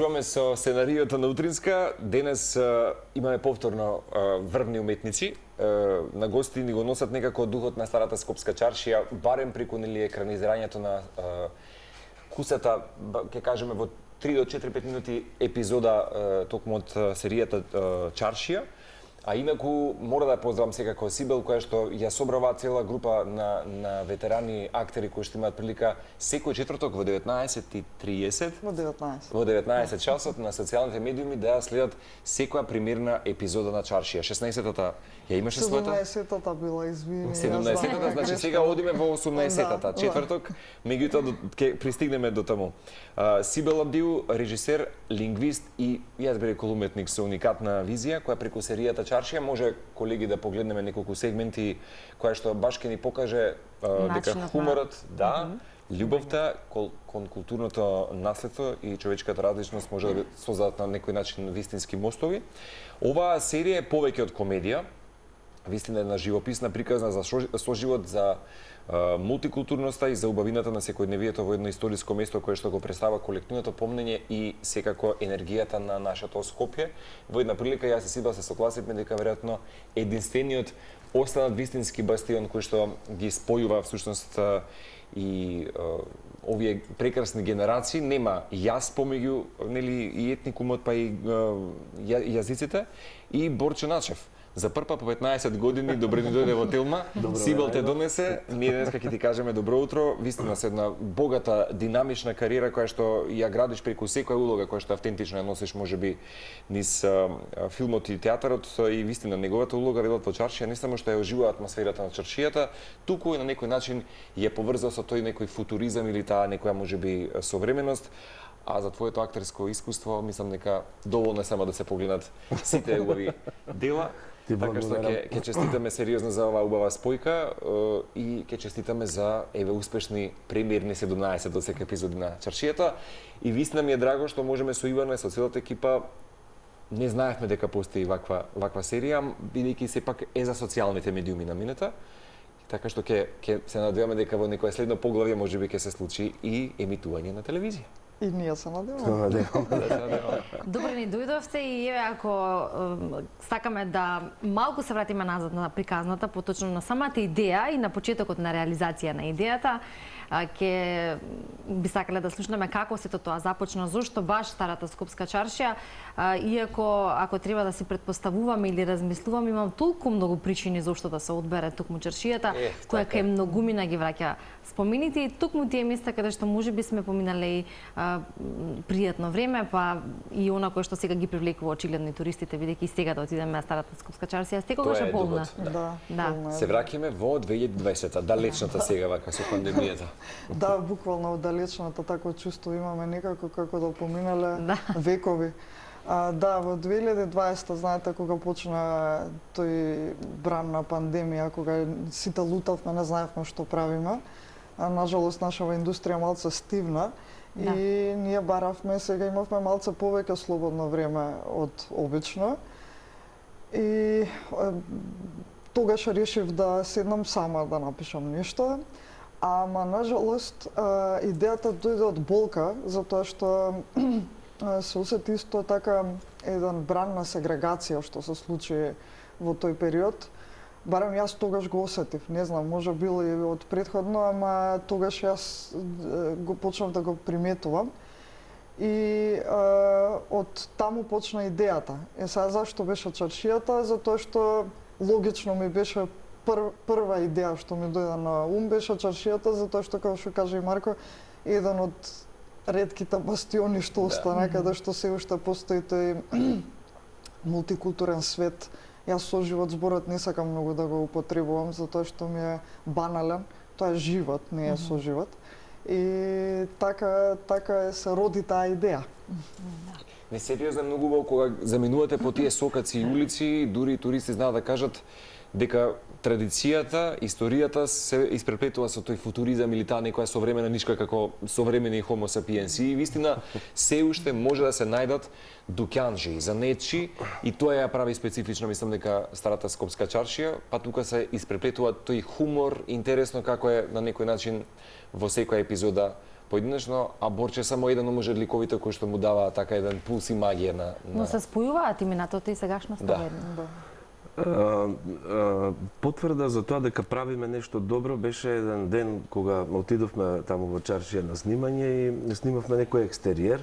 Продолжуваме со сценариото на Утринска. Денес имаме повторно врвни уметници. На гости ни го носат некако духот на старата скопска чаршија, барем преку нели екранизирањето на кусата, ќе кажеме во 3 до 4-5 минути епизода токму од серијата Чаршија. А инаку мора да поздравам секако Сибел, која што ја собрава цела група на ветерани актери кои што имаат прилика секој четврток во 19:30 во 19 часот на социјалните медиуми да ја следат секоја премиерна епизода на Чаршија. 16-та ја имаше својата? 17-та била, извини. 17-та, значи сега одиме во 18-та, четврток, меѓутоа ќе пристигнеме до таму. Сибел Абдил, режисер, лингвист и јас би рекол уметник со уникатна визија, која преку серијата Чаршија може колеги да погледнеме неколку сегменти која што баш ќе ни покаже дека хуморот, љубовта кон културното наследство и човечката различност може да создадат на некој начин вистински мостови. Оваа серија е повеќе од комедија, вистина една живописна приказна за соживот, за мултикултурноста и за убавината на секојдневието во едно историско место кое што го представа колективното помнење и секако енергијата на нашето Скопје. Во една прилика јас и Сибел се согласивме дека веројатно единствениот останат вистински бастион кој што ги спојува всушност и овие прекрасни генерации, нема јас помеѓу нели и етникумот па и јазиците, и Борче Начев. За прв пат по 15 години добре ни дојде во Телма. Сибел те донесе. Ние денеска ќе ти кажеме добро утро. Вистина се една богата, динамична кариера која што ја градиш преку секоја улога која што автентично ја носиш можеби низ филмот и театарот, и вистина неговата улога велат во Чаршија не само што ја оживува атмосферата на Чаршијата, туку и на некој начин ја поврза со тој некој футуризам или таа некоја можеби современост. А за твоето актерско искуство мислам дека доволно е само да се погледнат сите убави дела. Така што ќе честитаме сериозно за оваа убава спојка и ќе честитаме за успешни премиерни 17 до секој епизоди на Чаршијата. И вистина ми е драго што можеме со Ивана и со целата екипа, не знаевме дека постои ваква серија, бидејќи сепак е за социјалните медиуми наминета. Така што ќе се надеваме дека во некое следно поглавје можеби ќе се случи и емитување на телевизија. И ние се надеваме. Добре ни дојдовте и еве ако сакаме да малку се вратиме назад на приказната, поточно на самата идеја и на почетокот на реализација на идејата, ќе би сакале да слушнеме како сето тоа започна, зошто баш старата скопска чаршија, иако ако треба да си предпоставуваме или размислуваме, имам толку многу причини зошто да се одбере токму чаршијата, која кај многумина ги враќа спомените и токму тие места каде што можеби сме поминале и пријатно време, па и она кое што сега ги привлекува очигледно и туристите, бидејќи сега да отидеме на старата скопска чаршија, секогаш е полна. Да. Се враќаме во 2020-та, далечната сега вака со пандемијата. Да, буквално далечната такво чувство имаме некако како да поминале векови. Да, во 2020, знаете, кога почна тој бран на пандемија, кога сите лутавме, не знаевме што правиме, нажалост нашава индустрија малце стивна и ние баравме, сега имавме малце повеќе слободно време од обично. И тогаш решив да седнам сама да напишам нешто. Ама, нажалост, идејата дојде од болка, затоа што се усети исто така еден бран на сегрегација што се случи во тој период. Барем јас тогаш го осетив, не знам, може било и од претходно, ама тогаш јас го почнав да го приметувам. И од таму почна идејата. Сега зашто беше чаршијата? Затоа што логично ми беше прва идеја што ми дојде на ум беше чаршијата, затоа што, како што кажа и Марко, еден од ретките бастиони што остана, каде што се уште постои тој мултикултурен свет. Јас со живот зборот не сакам многу да го употребувам, затоа што ми е банален. Тоа е живот, не е со живот. И така се роди таа идеја. Несериозно многу убаво кога заминувате по тие сокаци и улици, дури туристи знаат да кажат дека традицијата, историјата се испреплетува со тој футуризам или таа некоја современа нишка како современи хомо сапиенси. И вистина се уште може да се најдат дуќанџи, занечи, и тоа ја прави специфично, мислам дека старата скопска чаршија, па тука се испреплетува тој хумор, интересно како е на некој начин во секоја епизода поединечно, а Борче само еден може ликовите кои што му дава така еден пулс и магија на... Но се спојуваат имината и сегашноста Да. Потврда за тоа дека правиме нешто добро беше еден ден кога отидовме таму во Чаршија на снимање и снимавме некој екстериер.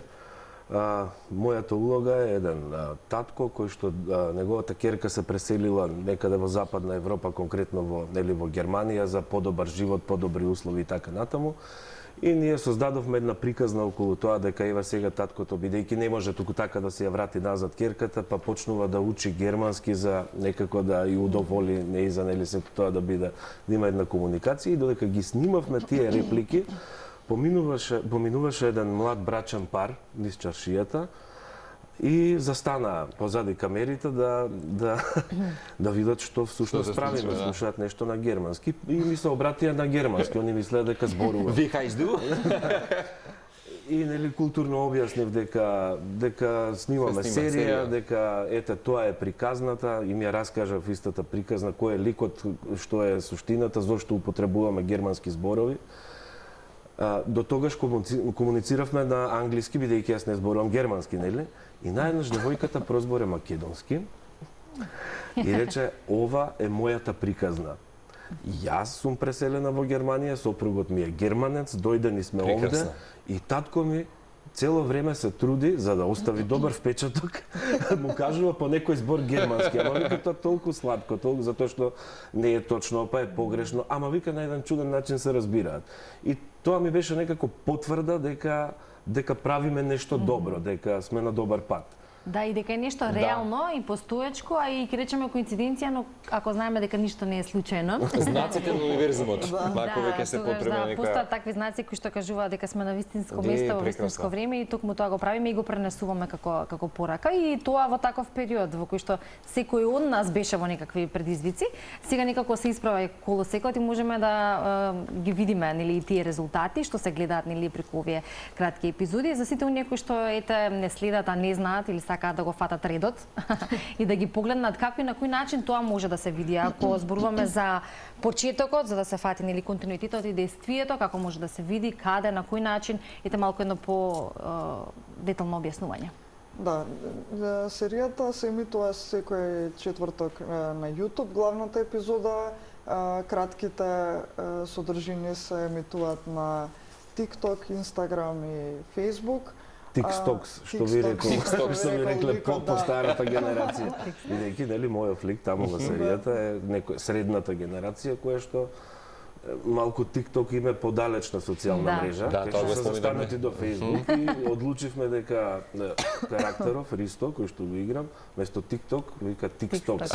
Мојата улога е еден татко кој што неговата ќерка се преселила некаде во Западна Европа, конкретно во Германија за подобар живот, подобри услови и така натаму. И ние создадовме една приказна околу тоа дека ева сега таткото, бидејќи не може туку така да се ја врати назад ќерката, па почнува да учи германски за некако да ја удоволи неиза, нели сето тоа да има една комуникација, и додека ги снимавме тие реплики, поминуваше еден млад брачен пар низ чаршијата и застана позади камерите да видат што всушност правиме, слушаат нешто на германски и ми се обратија на германски, они мислеа дека зборува. Wie heißt du? И нели културно објаснив дека снимаме серија, дека ете тоа е приказната, и ми ја раскажав истата приказна кој е ликот, што е суштината, зошто употребуваме германски зборови. До тогаш комунициравме на англиски, бидејќи јас не зборувам германски, нели? И наеднаш девојката прозборе македонски и рече: "Ова е мојата приказна. Јас сум преселена во Германија, сопругот ми е германец, дојдени сме овде и татко ми цело време се труди за да остави добар впечаток, му кажува по некој збор германски, ама вика тоа толку сладко, толку затоа што не е точно, па е погрешно, ама вика на еден чуден начин се разбираат." И тоа ми беше некако потврда дека правиме нешто добро, дека сме на добар пат. Да, и дека е нешто реално и постоечко, а и ќе речеме коинциденција, но ако знаеме дека ништо не е случајно. Знаците на универзумот. Мако веќе се потребна нека... Постојат такви знаци кои што кажуваат дека сме на вистинско место во вистинско време и токму тоа го правиме и го пренесуваме како порака. И тоа во таков период во кој што секој од нас беше во некакви предизвици, сега некако се исправа колосекот и можеме да ги видиме нели тие резултати што се гледаат нели преку овие кратки епизоди. За сите оние кои што ете не следат, а не знаат или сакаат да го фатат редот и да ги погледнат како и на кој начин тоа може да се види. Ако зборуваме за почетокот, за да се фати нели континуитетот и действието, како може да се види, каде, на кој начин, ете малку едно по детално објаснување. Да, серијата се емитува секој четврток на YouTube, главната епизода, кратките содржини се емитуваат на TikTok, Instagram и Facebook. TikToks, што ви рекле по старата генерација. Бидејќи нели мојот лик таму во серијата е некоја средната генерација која што малку TikTok име подалечна социјална мрежа, тоа го се застанати до Facebook и одлучивме дека карактеров Ристо кој што го играм, место TikTok вика TikToks.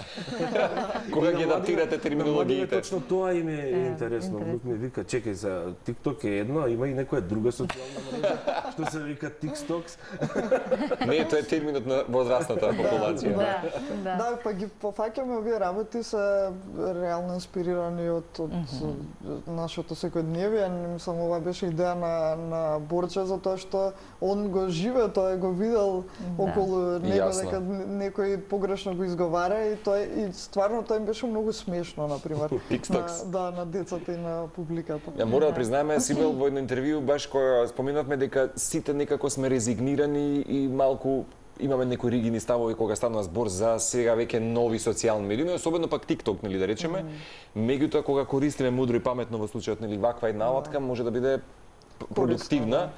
Кога ги адаптирате терминологиите? Точно тоа им е интересно. Внук ми вика: "Чекај се, TikTok е едно, а има и некоја друга социјална мрежа што се вика TikToks." Не, тоа е терминот на возрастната популација. Да, па ги пофаќаме овие работи се реално инспирирани од нашето секојдневие. Мислам, ова беше идеја на Борче, затоа што он го живее, тој го видел околу него дека некој погрешно го изговара и стварно тоа им беше многу смешно, например. На децата и на публиката. Ја мора да признаеме, Сибел, во едно интервју баш која споменавме дека сите некако сме резигнирани и малку имаме некои ригидни ставови кога станува збор за сега веќе нови социјални медиуми, особено пак TikTok, нели да речеме. Меѓутоа кога користиме мудро и паметно во случајот нели ваква една алатка може да биде продуктивна.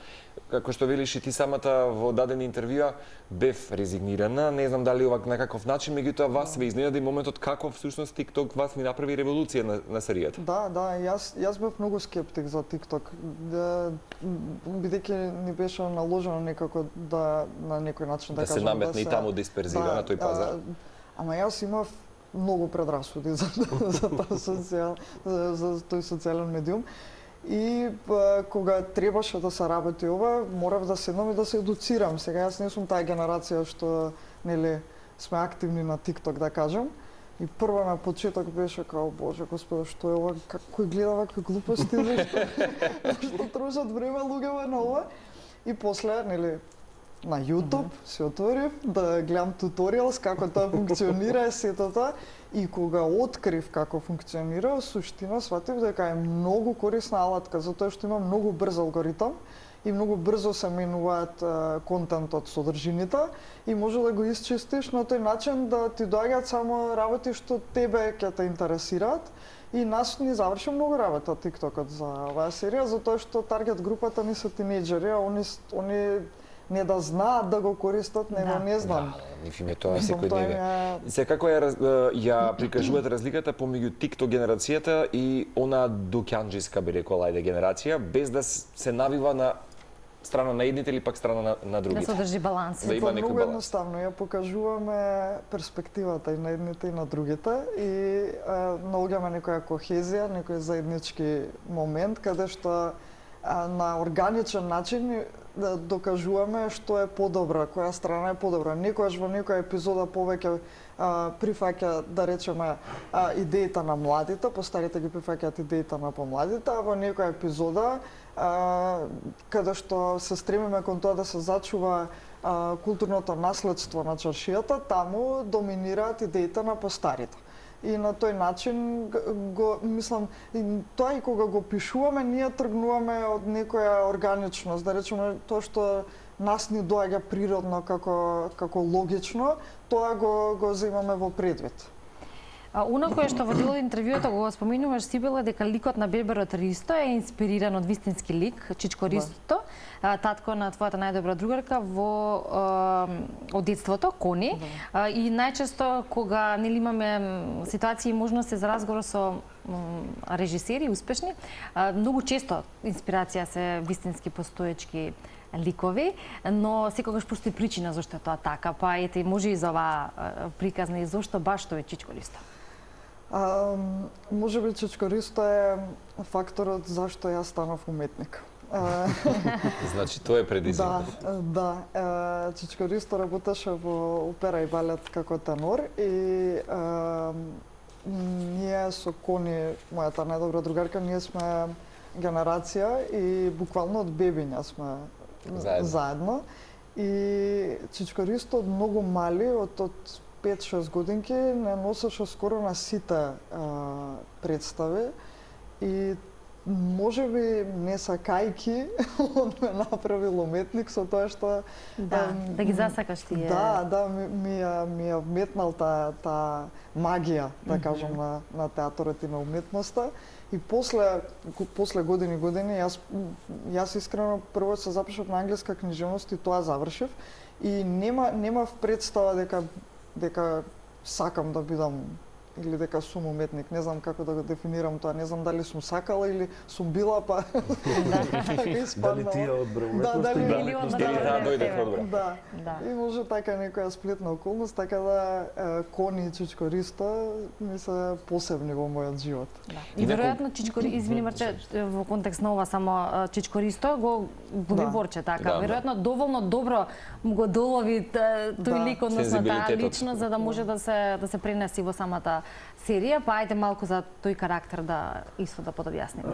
Како што велиш и ти самата во дадени интервјуа, бев резигнирана, не знам дали овак на каков начин, меѓутоа вас ве изненади моментот како всушност TikTok вас ми направи револуција на серијата. Да, јас бев многу скептик за TikTok, бидејќи ни беше наложено некако да на некој начин да кажам се наметне и таму дисперзира на тој пазар. Ама јас имав многу предрасуди за тој социјален медиум. И кога требаше да се работи ова, морав да седнам и да се едуцирам. Сега јас не сум таа генерација што нели сме активни на TikTok, да кажам. И прво на почеток беше као: "Боже Господи, што е ова? Кој гледа вакви глупости? Зашто трошат време луѓето на ова?" И после нели на YouTube се отворив да гледам туториалс како тоа функционира сето тоа. И кога открив како функционира, суштина сватив дека е многу корисна алатка, затоа што има многу брз алгоритам и многу брзо се менуваат контентот, содржините и може да го исчистиш на тој начин да ти доаѓаат само работи што тебе ќе те интересираат. И нас ни заврши многу работа TikTokот за оваа серија, затоа што таргет групата ни се тинејџери, а они не да знаат да го користат, него не знам. Ниф им е тоа секојдневно. Секако ја прикажуваат разликата помеѓу TikTok генерацијата и она дуќанџиска, би рекол, ајде генерација, без да се навива на страна на едните или пак страна на другите. Да се одржи баланс. Да има некој баланс. Едноставно, ја покажуваме перспективата и на едните и на другите и наоѓаме некоја кохезија, некој заеднички момент каде што на органичен начин да докажуваме што е подобро, која страна е подобра. Некојаш во некоја епизода повеќе прифаќа, да речеме, идеите на младите, постарите ги прифаќаат идеите на помладите, а во некоја епизода каде што се стремиме кон тоа да се зачува културното наследство на чаршијата, таму доминираат идеите на постарите. И на тој начин мислам, тоа и кога го пишуваме, ние тргнуваме од некоја органичност, да речеме тоа што нас ни доаѓа природно како логично, тоа го земаме во предвид. Оно кое што во дел од интервјуото го споменуваш, Сибела, дека ликот на Берберот Ристо е инспириран од вистински лик, Чичко Ристото, татко на твојата најдобра другарка од детството, Кони. И најчесто кога нели имаме ситуации и можности за разговор со режисери успешни, многу често инспирација се вистински постоечки ликови, но секогаш постои причина зашто е тоа така. Па ете, може и за оваа приказна и зашто баш тој Чичко Ристо? Може би Чичко Ристо е факторот зашто јас станав уметник. Значи, тоа е предизвик. Да. Чичко Ристо работеше во опера и балет како тенор и ние со Кони, мојата најдобра другарка, ние сме генерација и буквално од бебиња сме заедно. И Чичко Ристо од многу мали, од 5-6 годинки, не носеше скоро на сите представи и може би не сакајки, он ме направил уметник со тоа што да ги засакаш тие. Да, ми ја вметнал таа магија, да кажам, на театарот и на уметноста. И после години јас искрено прво се запишав на англиска книжевност и тоа завршив и немав представа дека сакам да бидам или дека сум уметник, не знам како да го дефинирам тоа, не знам дали сум сакала или сум била, па дали ти ја одбра уметноста или таа дојде одбра. Да. И може така некоја сплетна околност, така да Кони и Чичко Ристо ми се посебни во мојот живот. И веројатно Чичко, извини Марче, во контекст на ова само Чичко Ристо го Борче така. Веројатно доволно добро му го долови тој лик, односно таа личност, за да може да се пренеси во самата серија, па ајде малку за тој карактер да исто да подобјасниме.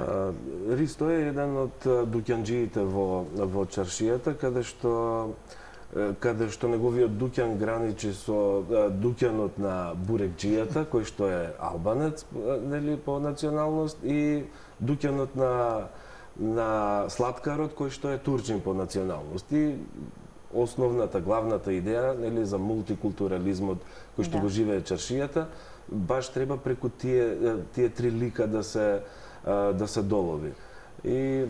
Ристо е еден од дуќанџиите во чаршијата, каде што неговиот дуќан граничи со дуќанот на бурекџијата, кој што е албанец, нели, по националност, и дуќанот на сладкарот, кој што е турчин по националност. И основната, главната идеја, нели, за мултикултурализмот кој што го живее чаршијата, баш треба преку тие три лика да се долови. И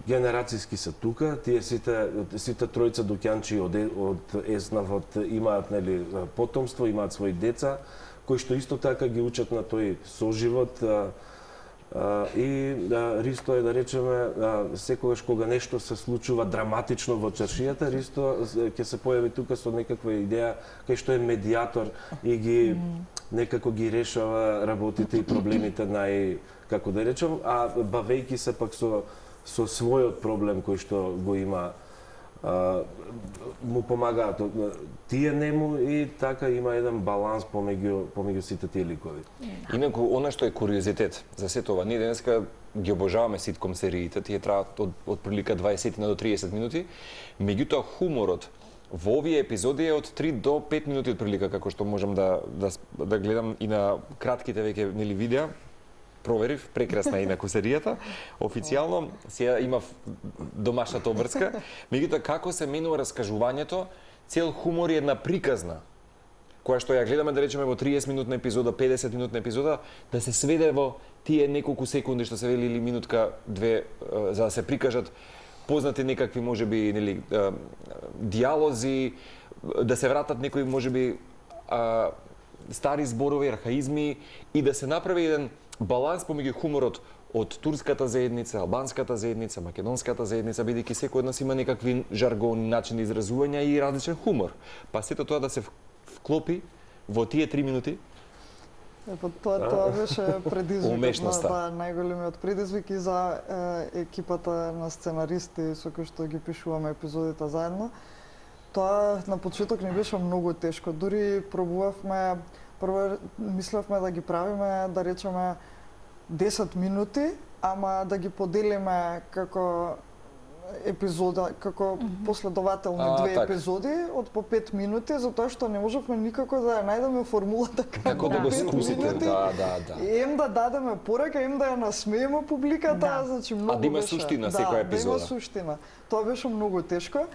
генерацијски се тука, тие сите тројца дуќанчи од Еснавот имаат, нели, потомство, имаат своји деца, кои што исто така ги учат на тој соживот. И Ристо е, да речеме, секогаш кога нешто се случува драматично во чаршијата, Ристо ќе се појави тука со некаква идеја кај што е медијатор и ги некако ги решава работите и проблемите како да речем, а бавејќи се пак со својот проблем кој што го има, му помагаат тие нему и така има еден баланс помеѓу сите тие ликови. Инаку, она што е куриозитет за сето ова, ние денеска ги обожаваме ситком сериите, тие траат од прилика 20 до 30 минути, меѓутоа хуморот во овие епизоди е од 3 до 5 минути од прилика, како што можам да гледам и на кратките веќе, нели, видеа. проверив, прекрасна е инаку серијата. Официјално сега има домашната обврска. Меѓутоа како се менува раскажувањето, цел хумор е една приказна која што ја гледаме да речеме во 30 минутна епизода, 50 минутна епизода, да се сведе во тие неколку секунди што се вели или минутка, две, за да се прикажат познати некакви можеби нели диалози, да се вратат некои можеби стари зборови, архаизми и да се направи еден баланс помеѓу хуморот од турската заедница, албанската заедница, македонската заедница, бидејќи секој од нас има некакви жаргони, начини изразувања и различен хумор. Па сето тоа да се вклопи во тие 3 минути. Тоа беше предизвикот, најголемиот предизвик и за екипата на сценаристи со кои што ги пишуваме епизодите заедно. Тоа на почеток не беше многу тешко. Дури пробувавме, прво мислевме да ги правиме, да речеме 10 минути, ама да ги поделиме како епизода, како последователни две епизоди од по 5 минути, затоа што не можевме никако да ја најдеме формулата како да го спустите. Ем да дадеме порака, ем да ја насмееме публиката, значи многу беше. А да има суштина секоја епизода. Да, има суштина. Тоа беше многу тешко,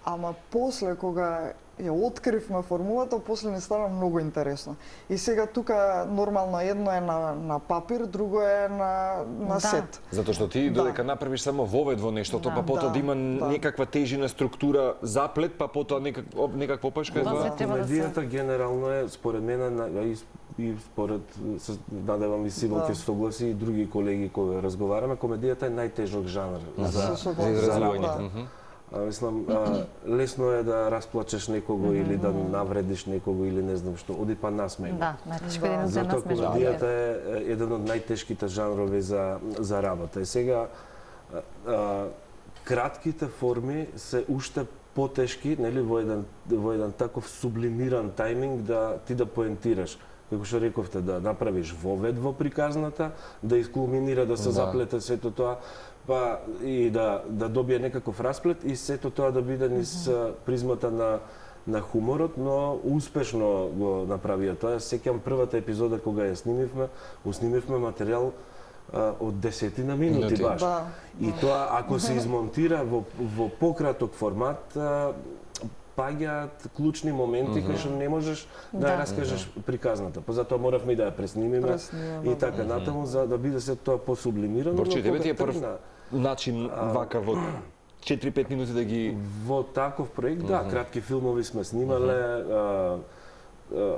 ама после кога ја откривме формулата, после не стана многу интересно. И сега тука нормално едно е на папир, друго е на сет. Затоа што ти додека направиш само вовед во нештото, па потоа да има некаква тежина, структура, заплет, па потоа некаква опашка. Комедијата генерално е според мене и според надевам и Сибил ќе согласи и други колеги кои разговараме, комедијата е најтежок жанр за изразување. Мислам, лесно е да расплачеш некого или да навредиш некого или не знам што, оди па насмеј. Да, најтешко е да насмееш. Затоа комедијата е еден од најтешките жанрови за работа. И сега кратките форми се уште потешки, нели, во еден таков сублимиран тајминг да ти да поентираш. Како што рековте, да направиш вовед во приказната, да искулминира, да се заплете сето тоа, па и да добие некаков расплет и сето тоа да биде низ призмата на хуморот, но успешно го направија тоа. Сеќам првата епизода кога ја снимивме материјал од 10 минути баш. И тоа ако се измонтира во пократок формат, паѓаат клучни моменти кои што не можеш да ја раскажеш приказната. Па затоа моравме и да ја преснимиме и така натаму за да биде се тоа посублимирано. Борче, тебе ти е прв начин вака во 4-5 минути да ги... Во таков проект, да, кратки филмови сме снимале,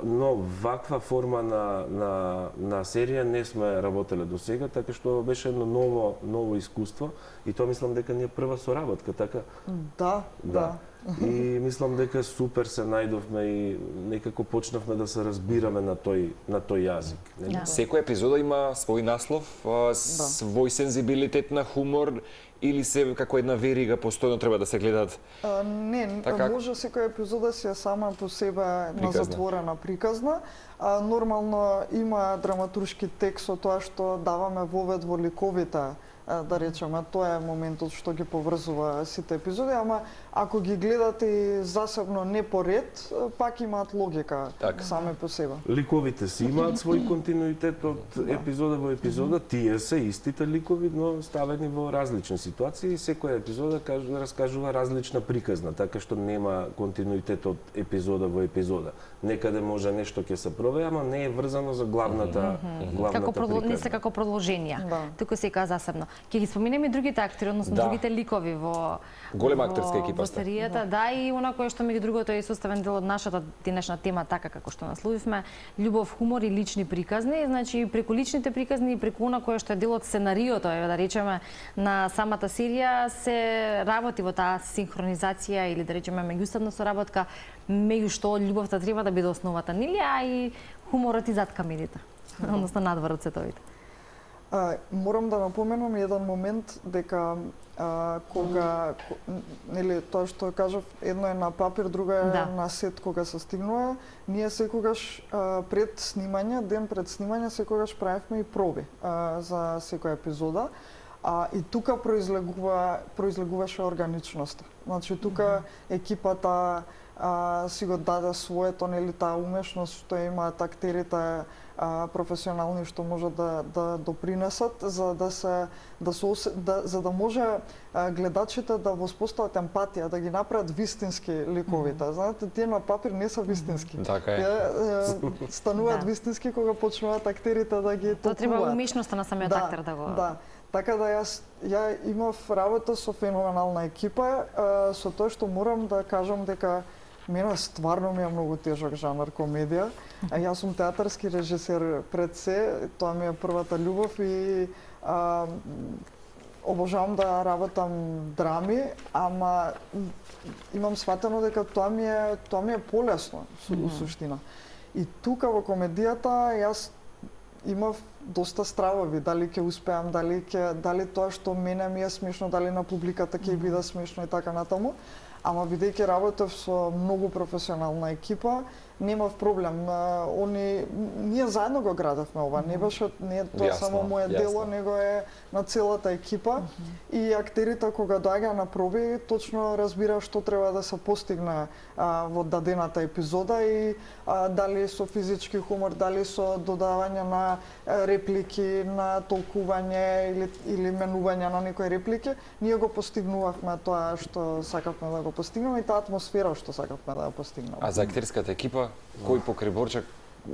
но ваква форма на серија не сме работеле до сега, така што беше едно ново искуство и тоа мислам дека ни е прва соработка, така? Да. И мислам дека супер се најдовме и некако почнавме да се разбираме на тој јазик. Секоја епизода има свој наслов, свој сензибилитет на хумор или се како една верига постојано треба да се гледаат? Не, може секоја епизода си е сама по себе на затворена приказна. Нормално има драматуршки текст со тоа што даваме вовед во ликовите, да речеме, тоа е моментот што ги поврзува сите епизоди, ама ако ги гледате засебно не по ред, пак имаат логика сами по себе. Ликовите си имаат свој континуитет од епизода во епизода, тие се истите ликови, но ставени во различни ситуации и секоја епизода раскажува различна приказна, така што нема континуитет од епизода во епизода. Некаде може нешто ќе се проведе, ама не е врзано за главната приказна. Не се како продолженија, туку се каза засебно. Ќе ги споменеме и другите актери, односно другите ликови во голема актерска екипа серијата, и она кое што меѓу другото е составен дел од нашата денешна тема, така како што насловивме, љубов, хумор и лични приказни. Значи преку личните приказни и преку она кое што е дел од сценариото, да речеме, на самата серија се работи во таа синхронизација или да речеме меѓусебна соработка, меѓу што љубовта треба да биде основата, нели, а и хуморот и зад камерите, односно надвор од сетовите. Морам да напоменам еден момент дека кога нели тоа што кажав, едно е на папир, друго е на сет кога се стигнува, ние секогаш пред снимање, ден пред снимање секогаш правевме и проби за секоја епизода. И тука произлегуваше органичноста. Значи тука екипата си го даде своето, нели, таа умешност што имаат актерите професионални, што може да допринесат за да може гледачите да воспостават емпатија, да ги направат вистински ликовите. Знаете, тие на папир не се вистински. Така е. Стануваат вистински кога почнуваат актерите да ги толкуваат. Тоа треба умешноста на самиот актер да го... Да. Така да ја имав работа со феноменална екипа, со тоа што морам да кажам дека мене стварно ми е многу тежок жанр комедија. Јас сум театарски режисер пред се, тоа ми е првата љубов и обожавам да работам драми, ама имам сватено дека тоа ми е полесно во суштина. И тука во комедијата јас имав доста стравови, дали ќе успеам, дали тоа што мене ми е смешно, дали на публиката ќе биде смешно и така натаму. Ама бидејќи работев со многу професионална екипа, немав проблем. Ние заедно го градевме ова, не е тоа само моје дело, него е на целата екипа. И актерите кога доаѓаа на проби, точно разбира што треба да се постигне во дадената епизода и дали со физички хумор, дали со додавање на реплики, на толкување или менување на некои реплики, ние го постигнувавме тоа што сакавме да го постигнеме и таа атмосфера што сакавме да ја постигнеме. А за актерската екипа, кој покрај Борчак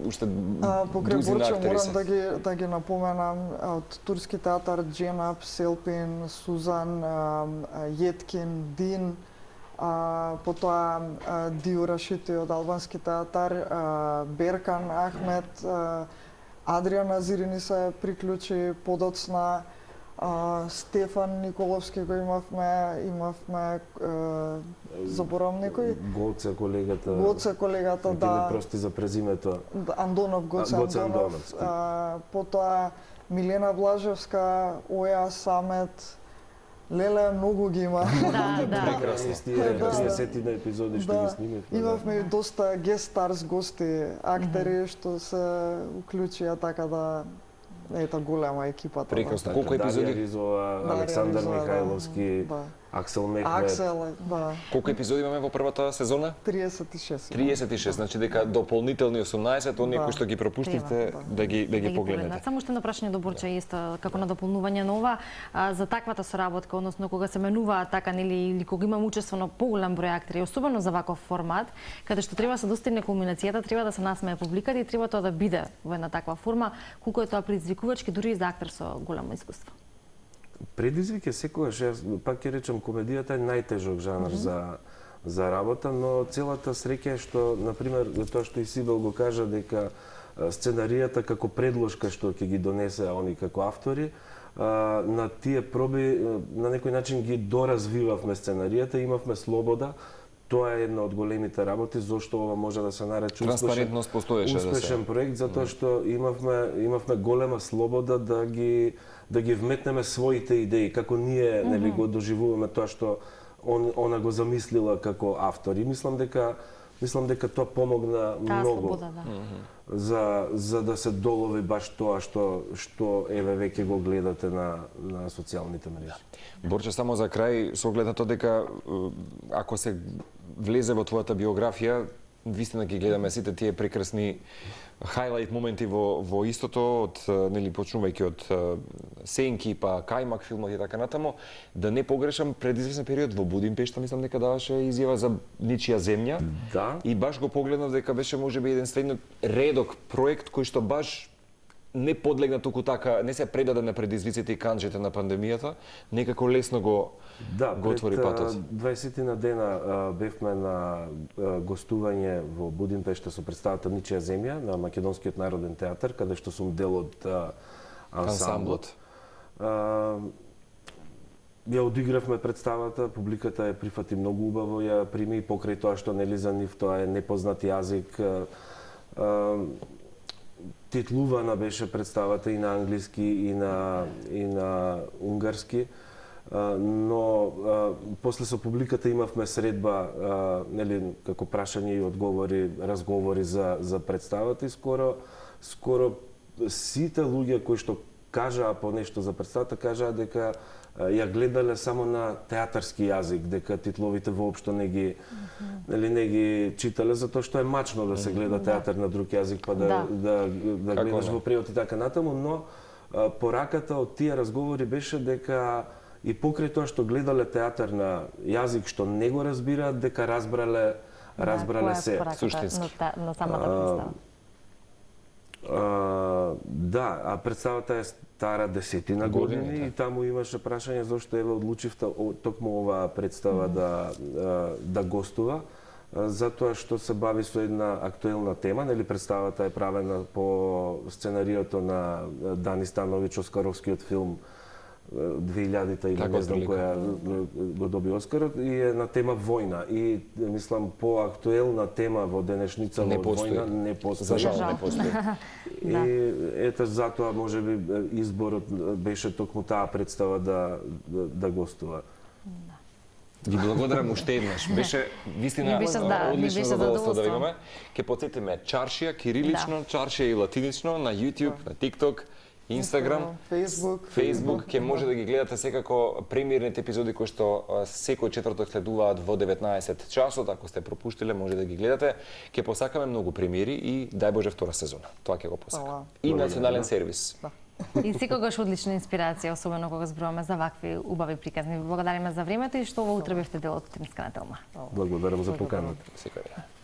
уште покрај дузина Борчак актери се? морам да ги напоменам од турски театар Дженап, Селпин, Сузан, Јеткин, Дин, потоа Дио Рашити од албански театар, Беркан Ахмет, Адриан Азирини се приклучи подоцна, Стефан Николовски го имавме заборавам некој. Гоце колегата, да. Ти ми прости за презимето. Андонов, Гоце Андонов. Потоа Милена Блажевска, Оја Самет, Леле, многу ги има. Прекрасни стие, 30 епизоди што ги снимивме. Имавме и доста гест старс гости, актери што се уклучија така да ета голема екипата. Прекрасно. Колку епизоди? Дарија Ризова, Александар Михајловски, Аксел Мехмед. Колку епизоди имаме во првата сезона? 36. 36, значи дека дополнителни 18, оние кои што ги пропуштивте да ги погледнете. Само што на прашање до Борча исто како на дополнување на ова за таквата соработка, односно кога се менуваат така нели или кога има учествено поголем број актери, особено за ваков формат, каде што треба да се достигне кулминацијата, треба да се насмее публиката и треба тоа да биде во една таква форма, колку е тоа предизвикувачки дури и за актер со големо искуство. Предизвик е секогаш, пак ќе речам, комедијата е најтежок жанр за работа, но целата среќа е што, например, тоа што и Сибел го кажа, дека сценаријата како предложка што ќе ги донесе они како автори, на тие проби на некој начин ги доразвивавме сценаријата, имавме слобода. Тоа е една од големите работи, зошто ова може да се нарече успешен проект, затоа што имавме голема слобода да ги вметнеме своите идеи, како ние нели го доживуваме тоа што она го замислила како автор. И мислам дека тоа помогна многу за да се долови баш тоа што еве веќе го гледате на социјалните мрежи. Борче, само за крај, со оглед на тоа дека ако се влезе во твојата биографија, вистина ги гледаме сите тие прекрасни хайлайт моменти во истото, од нели почнувајќи од Сенки па Кајмак филмот и така натаму, да не погрешам, пред известен период во Будимпешта мислам дека даваше изјава за Ничија земја. Да. И баш го погледнав дека беше можеби еден средно редок проект кој што баш не подлегна туку така, не се предаде на предизвиците и канџите на пандемијата, некако лесно го отвори патот. 20 на дена бевме на гостување во Будимпешта со представата Ничија земја на Македонскиот народен театар, каде што сум дел од ансамблот. Ја одигравме представата, публиката ја прифати многу убаво, ја прими покрај тоа што нели за нив тоа е непознат јазик. Титлувана беше представата и на англиски и на унгарски, но после со публиката имавме средба, нели како прашање и одговори, разговори за представата и скоро сите луѓе кои што кажаа по нешто за представата кажаа дека ја гледале само на театарски јазик, дека титловите воопшто не ги читале, затоа што е мачно да се гледа театар на друг јазик, па да гледаш во превод и така натаму, но пораката од тие разговори беше дека и покрај тоа што гледале театар на јазик што не го разбираат, дека разбрале се суштински на самата представа. Да, а представата е стара 10 години и таму имаше прашање зошто еве одлучивте токму оваа представа да гостува, затоа што се бави со една актуелна тема, нели представата е правена по сценариото на Дани Становиќ, оскаровскиот филм 2000-та или не знам која го доби Оскарот, и е на тема војна. И мислам по-актуелна тема во денешница во војна не постои. За жал не постои. И ето затоа можеби изборот беше токму таа представа да гостува. Ви благодарам уште еднаш. Беше вистина одлично задоволство да ви имаме. Ке потсетиме чаршија кирилично, чаршија и латинично на YouTube, на TikTok, Instagram, Facebook, ке може да ги гледате секако премиерните епизоди кои што секој четврток следуваат во 19 часот. Ако сте пропуштиле, може да ги гледате. Ке посакаме многу премиери и дај Боже втора сезона. Тоа ќе го посакам. И национален сервис. И секогаш одлична инспирација, особено кога зборуваме за вакви убави приказни. Благодариме за времето и што во утре бевте дел од Утремска неделма. Благодарам за поканата. Секој ден.